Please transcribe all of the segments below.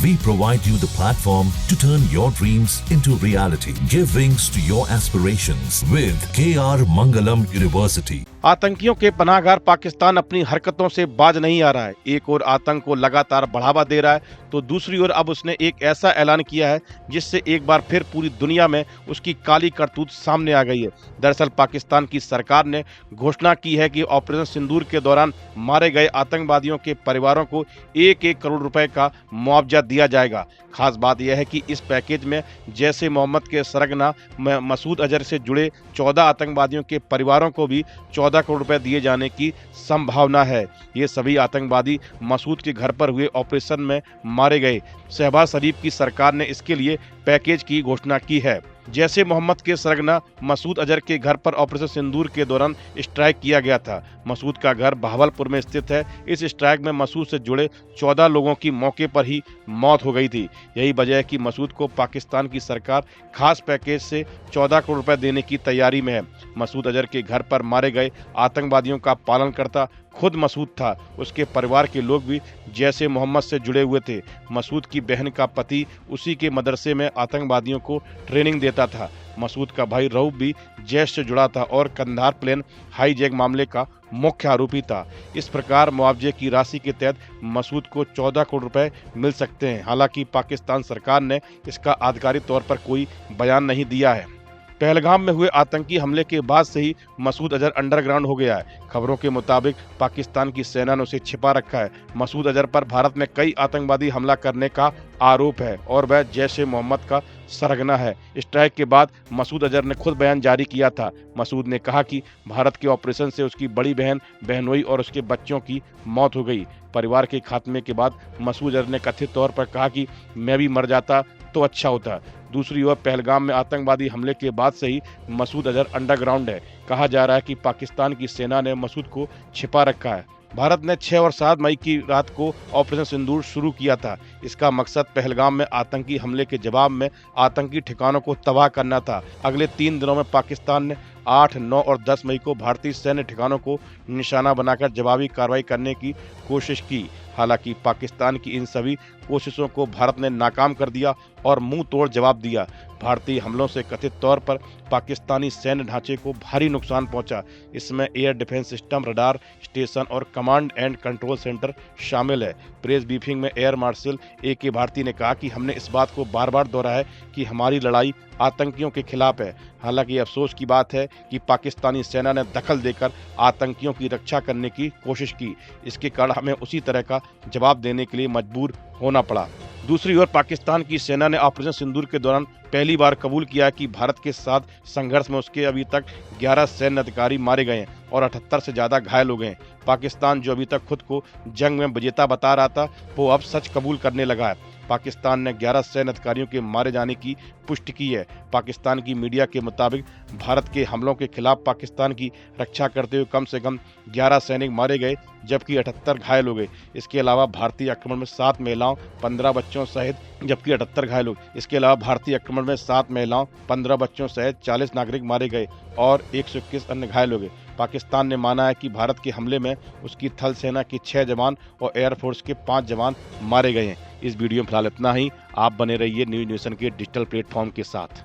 We provide you the platform to turn your dreams into reality. Give wings to your aspirations with KR Mangalam University. आतंकियों के पनाहगार पाकिस्तान अपनी हरकतों से बाज नहीं आ रहा है। एक ओर आतंक को लगातार बढ़ावा दे रहा है तो दूसरी ओर अब उसने एक ऐसा ऐलान किया है जिससे एक बार फिर पूरी दुनिया में उसकी काली करतूत सामने आ गई है। दरअसल पाकिस्तान की सरकार ने घोषणा की है कि ऑपरेशन सिंदूर के दौरान मारे गए आतंकवादियों के परिवारों को 1-1 करोड़ रुपए का मुआवजा दिया जाएगा। खास बात यह है कि इस पैकेज में जैश ए मोहम्मद के सरगना मसूद अजहर से जुड़े 14 आतंकवादियों के परिवारों को भी 14 करोड़ रुपए दिए जाने की संभावना है। ये सभी आतंकवादी मसूद के घर पर हुए ऑपरेशन में मारे गए। शहबाज शरीफ की सरकार ने इसके लिए पैकेज की घोषणा की है। जैश ए मोहम्मद के सरगना मसूद अजहर के घर पर ऑपरेशन सिंदूर के दौरान स्ट्राइक किया गया था। मसूद का घर बहावलपुर में स्थित है। इस स्ट्राइक में मसूद से जुड़े 14 लोगों की मौके पर ही मौत हो गई थी। यही वजह है कि मसूद को पाकिस्तान की सरकार खास पैकेज से 14 करोड़ रुपए देने की तैयारी में है। मसूद अजहर के घर पर मारे गए आतंकवादियों का पालनकर्ता खुद मसूद था। उसके परिवार के लोग भी जैश ए मोहम्मद से जुड़े हुए थे। मसूद की बहन का पति उसी के मदरसे में आतंकवादियों को ट्रेनिंग देता था। मसूद का भाई रऊफ भी जैश से जुड़ा था और कंधार प्लेन हाईजैक मामले का मुख्य आरोपी था। इस प्रकार मुआवजे की राशि के तहत मसूद को 14 करोड़ रुपए मिल सकते हैं। हालांकि पाकिस्तान सरकार ने इसका आधिकारिक तौर पर कोई बयान नहीं दिया है। पहलगाम में हुए आतंकी हमले के बाद से ही मसूद अजहर अंडरग्राउंड हो गया है। खबरों के मुताबिक पाकिस्तान की सेना ने उसे छिपा रखा है। मसूद अजहर पर भारत में कई आतंकवादी हमला करने का आरोप है और वह जैश ए मोहम्मद का सरगना है। स्ट्राइक के बाद मसूद अजहर ने खुद बयान जारी किया था। मसूद ने कहा कि भारत के ऑपरेशन से उसकी बड़ी बहन बहनोई और उसके बच्चों की मौत हो गई। परिवार के खात्मे के बाद मसूद अजहर ने कथित तौर पर कहा कि मैं भी मर जाता तो अच्छा होता। दूसरी ओर पहलगाम में आतंकवादी हमले के बाद से ही मसूद अजहर अंडरग्राउंड है। कहा जा रहा है कि पाकिस्तान की सेना ने मसूद को छिपा रखा है। भारत ने 6 और 7 मई की रात को ऑपरेशन सिंदूर शुरू किया था। इसका मकसद पहलगाम में आतंकी हमले के जवाब में आतंकी ठिकानों को तबाह करना था। अगले 3 दिनों में पाकिस्तान ने 8, 9 और 10 मई को भारतीय सैन्य ठिकानों को निशाना बनाकर जवाबी कार्रवाई करने की कोशिश की। हालांकि पाकिस्तान की इन सभी कोशिशों को भारत ने नाकाम कर दिया और मुंह तोड़ जवाब दिया। भारतीय हमलों से कथित तौर पर पाकिस्तानी सैन्य ढांचे को भारी नुकसान पहुंचा। इसमें air defence system, radar station और कमांड एंड कंट्रोल सेंटर शामिल है। प्रेस ब्रीफिंग में एयर मार्शल AK भारती ने कहा कि हमने इस बात को बार बार दोहराया है कि हमारी लड़ाई आतंकियों के खिलाफ है। हालांकि अफसोस की बात है कि पाकिस्तानी सेना ने दखल देकर आतंकियों की रक्षा करने की कोशिश की। इसके कारण हमें उसी तरह का जवाब देने के लिए मजबूर होना पड़ा। दूसरी ओर पाकिस्तान की सेना ने ऑपरेशन सिंदूर के दौरान पहली बार कबूल किया कि भारत के साथ संघर्ष में उसके अभी तक 11 सैन्य अधिकारी मारे गए हैं और 78 से ज्यादा घायल हो गए हैं। पाकिस्तान जो अभी तक खुद को जंग में विजेता बता रहा था वो अब सच कबूल करने लगा है। पाकिस्तान ने 11 सैन्य अधिकारियों के मारे जाने की पुष्टि की है। पाकिस्तान की मीडिया के मुताबिक भारत के हमलों के खिलाफ पाकिस्तान की रक्षा करते हुए कम से कम 11 सैनिक मारे गए जबकि 78 घायल हो गए। इसके अलावा भारतीय आक्रमण में 7 महिलाओं 15 बच्चों सहित जबकि 78 घायल हो गए। इसके अलावा भारतीय आक्रमण में 7 महिलाओं 15 बच्चों सहित 40 नागरिक मारे गए और 121 अन्य घायल हो गए। पाकिस्तान ने माना है कि भारत के हमले में उसकी थल सेना के 6 जवान और एयरफोर्स के 5 जवान मारे गए हैं। इस वीडियो में फिलहाल इतना ही। आप बने रहिए न्यूज नेशन के डिजिटल प्लेटफॉर्म के साथ।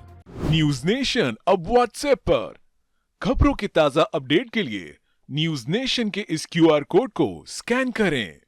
न्यूज नेशन अब व्हाट्सएप पर खबरों के ताजा अपडेट के लिए न्यूज नेशन के इस QR कोड को स्कैन करें।